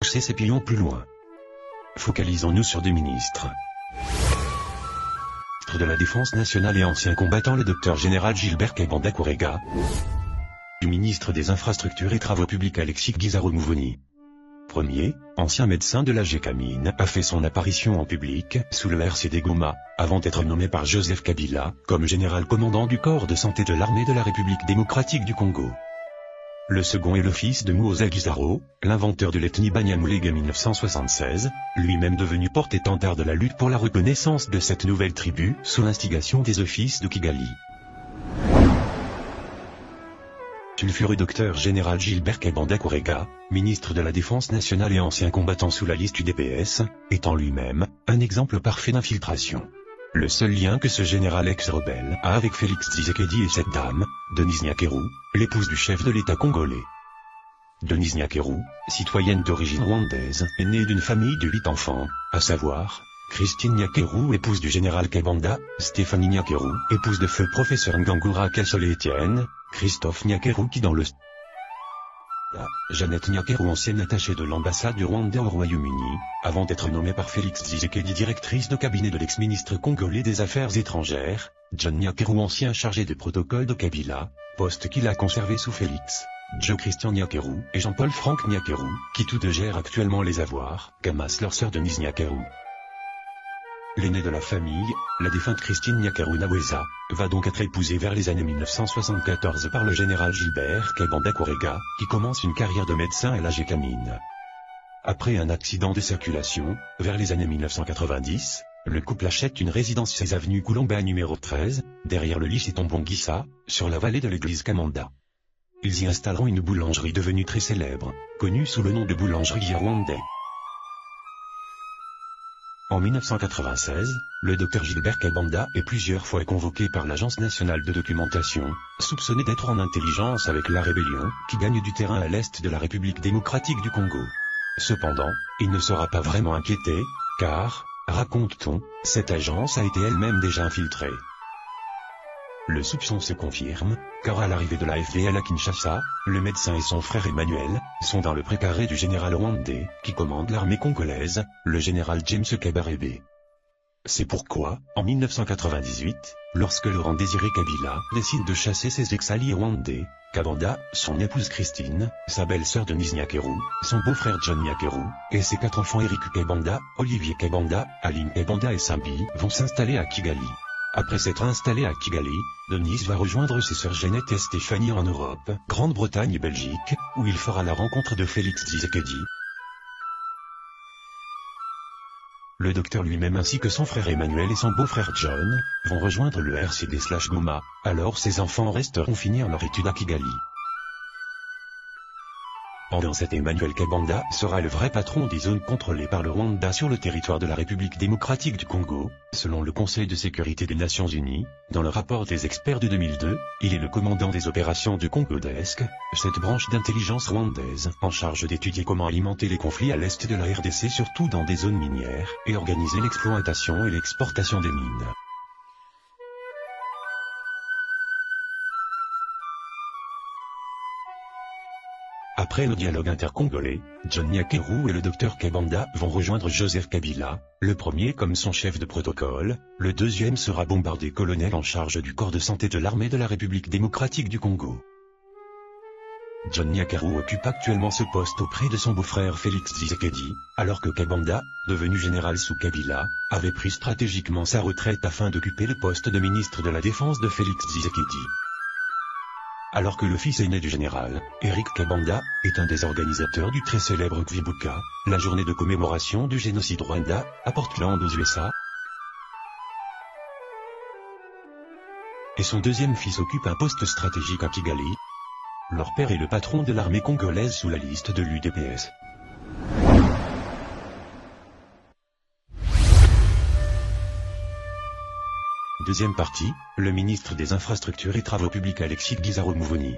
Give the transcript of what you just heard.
pousser ces pions plus loin. Focalisons-nous sur deux ministres. Ministre de la Défense nationale et ancien combattant le Dr général Gilbert Kebanda Kourega. Du ministre des Infrastructures et Travaux Publics Alexis Guizarro-Mouvoni. Premier, ancien médecin de la Gécamine, a fait son apparition en public, sous le RCD Goma, avant d'être nommé par Joseph Kabila, comme général commandant du corps de santé de l'armée de la République démocratique du Congo. Le second est le fils de Muhoozi Guizarro, l'inventeur de l'ethnie Banyamulenge 1976, lui-même devenu porte-étendard de la lutte pour la reconnaissance de cette nouvelle tribu, sous l'instigation des offices de Kigali. Sulfureux docteur général Gilbert Kebanda Kourega, ministre de la Défense nationale et ancien combattant sous la liste UDPS, étant lui-même un exemple parfait d'infiltration. Le seul lien que ce général ex-rebelle a avec Félix Tshisekedi est cette dame, Denise Nyakeru, l'épouse du chef de l'État congolais. Denise Nyakeru, citoyenne d'origine rwandaise, est née d'une famille de 8 enfants, à savoir Christine Nyakeru, épouse du général Kebanda, Stéphanie Nyakeru, épouse de feu professeur Ngangura Kasole-Étienne, Christophe Nyakeru qui dans le Jeannette Nyakeru, ancienne attachée de l'ambassade du Rwanda au Royaume-Uni, avant d'être nommée par Félix Tshisekedi directrice de cabinet de l'ex-ministre congolais des Affaires étrangères, John Nyakeru, ancien chargé de protocole de Kabila, poste qu'il a conservé sous Félix, Joe Christian Nyakeru et Jean-Paul Franck Nyakeru, qui tous deux gèrent actuellement les avoirs qu'amasse leur sœur Denise Nyakeru. L'aînée de la famille, la défunte Christine Nyakeru Naweza, va donc être épousée vers les années 1974 par le général Gilbert Kebanda Kourega, qui commence une carrière de médecin à la Gécamine. Après un accident de circulation, vers les années 1990, le couple achète une résidence 16 avenue Koulomba numéro 13, derrière le lycée Tombongissa, sur la vallée de l'église Kamanda. Ils y installeront une boulangerie devenue très célèbre, connue sous le nom de boulangerie rwandais. En 1996, le Dr Gilbert Kebanda est plusieurs fois convoqué par l'Agence nationale de documentation, soupçonné d'être en intelligence avec la rébellion, qui gagne du terrain à l'est de la République démocratique du Congo. Cependant, il ne sera pas vraiment inquiété, car, raconte-t-on, cette agence a été elle-même déjà infiltrée. Le soupçon se confirme, car à l'arrivée de la FDL à Kinshasa, le médecin et son frère Emmanuel sont dans le précaré du général rwandais, qui commande l'armée congolaise, le général James Kabarebe. C'est pourquoi, en 1998, lorsque Laurent Désiré Kabila décide de chasser ses ex-alliés rwandais, Kabanda, son épouse Christine, sa belle-sœur Denise Nyakeru, son beau-frère John Nyakeru, et ses 4 enfants Eric Kebanda, Olivier Kebanda, Aline Kebanda et Sambi vont s'installer à Kigali. Après s'être installé à Kigali, Denise va rejoindre ses sœurs Jeannette et Stéphanie en Europe, Grande-Bretagne et Belgique, où il fera la rencontre de Félix Tshisekedi. Le docteur lui-même ainsi que son frère Emmanuel et son beau-frère John, vont rejoindre le RCD/Goma, alors ses enfants resteront finir leur étude à Kigali. Pendant cette Emmanuel Kebanda sera le vrai patron des zones contrôlées par le Rwanda sur le territoire de la République démocratique du Congo, selon le Conseil de sécurité des Nations Unies. Dans le rapport des experts de 2002, il est le commandant des opérations du Congo-Desk, cette branche d'intelligence rwandaise, en charge d'étudier comment alimenter les conflits à l'est de la RDC surtout dans des zones minières, et organiser l'exploitation et l'exportation des mines. Après le dialogue intercongolais, John Nyakeru et le Dr Kebanda vont rejoindre Joseph Kabila, le premier comme son chef de protocole, le deuxième sera bombardé colonel en charge du corps de santé de l'armée de la République démocratique du Congo. John Nyakeru occupe actuellement ce poste auprès de son beau-frère Félix Tshisekedi, alors que Kebanda, devenu général sous Kabila, avait pris stratégiquement sa retraite afin d'occuper le poste de ministre de la Défense de Félix Tshisekedi. Alors que le fils aîné du général, Eric Kebanda, est un des organisateurs du très célèbre Kwibuka, la journée de commémoration du génocide Rwanda, à Portland aux USA. Et son deuxième fils occupe un poste stratégique à Kigali. Leur père est le patron de l'armée congolaise sous la liste de l'UDPS. Deuxième partie, le ministre des Infrastructures et Travaux Publics Alexis Guizarro-Mouvoni.